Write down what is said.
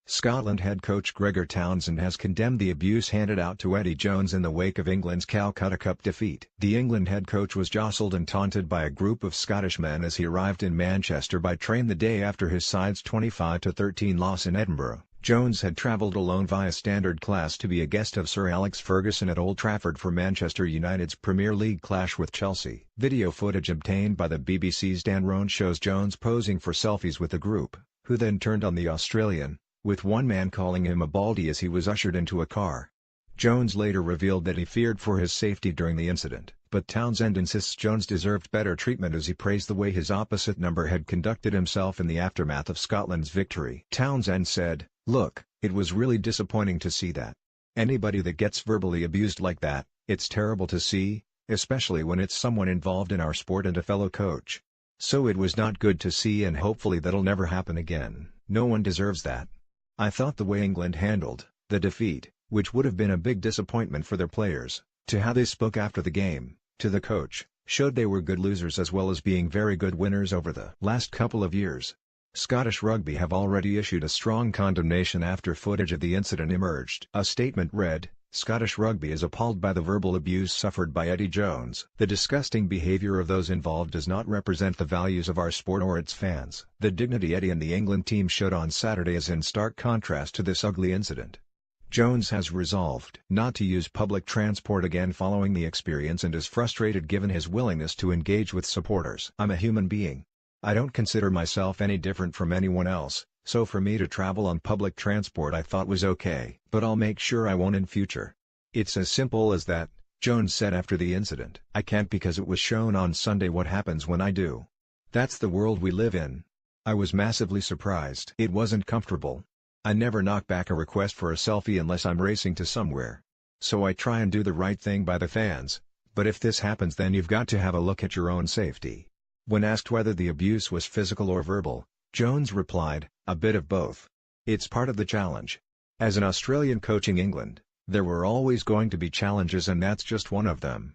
Scotland head coach Gregor Townsend has condemned the abuse handed out to Eddie Jones in the wake of England's Calcutta Cup defeat. The England head coach was jostled and taunted by a group of Scottish men as he arrived in Manchester by train the day after his side's 25-13 loss in Edinburgh. Jones had travelled alone via standard class to be a guest of Sir Alex Ferguson at Old Trafford for Manchester United's Premier League clash with Chelsea. Video footage obtained by the BBC's Dan Roan shows Jones posing for selfies with the group, who then turned on the Australian, with one man calling him a baldy as he was ushered into a car. Jones later revealed that he feared for his safety during the incident, but Townsend insists Jones deserved better treatment as he praised the way his opposite number had conducted himself in the aftermath of Scotland's victory. Townsend said, "Look, it was really disappointing to see that. Anybody that gets verbally abused like that, it's terrible to see, especially when it's someone involved in our sport and a fellow coach. So it was not good to see, and hopefully that'll never happen again. No one deserves that." I thought the way England handled the defeat, which would have been a big disappointment for their players, to how they spoke after the game, to the coach, showed they were good losers as well as being very good winners over the last couple of years. Scottish Rugby have already issued a strong condemnation after footage of the incident emerged. A statement read, "Scottish Rugby is appalled by the verbal abuse suffered by Eddie Jones. The disgusting behaviour of those involved does not represent the values of our sport or its fans. The dignity Eddie and the England team showed on Saturday is in stark contrast to this ugly incident." Jones has resolved not to use public transport again following the experience and is frustrated given his willingness to engage with supporters. "I'm a human being. I don't consider myself any different from anyone else, so for me to travel on public transport I thought was okay. But I'll make sure I won't in future. It's as simple as that," Jones said after the incident. "I can't because it was shown on Sunday what happens when I do. That's the world we live in. I was massively surprised. It wasn't comfortable. I never knock back a request for a selfie unless I'm racing to somewhere. So I try and do the right thing by the fans, but if this happens then you've got to have a look at your own safety." When asked whether the abuse was physical or verbal, Jones replied, "A bit of both. It's part of the challenge. As an Australian coaching England, there were always going to be challenges and that's just one of them.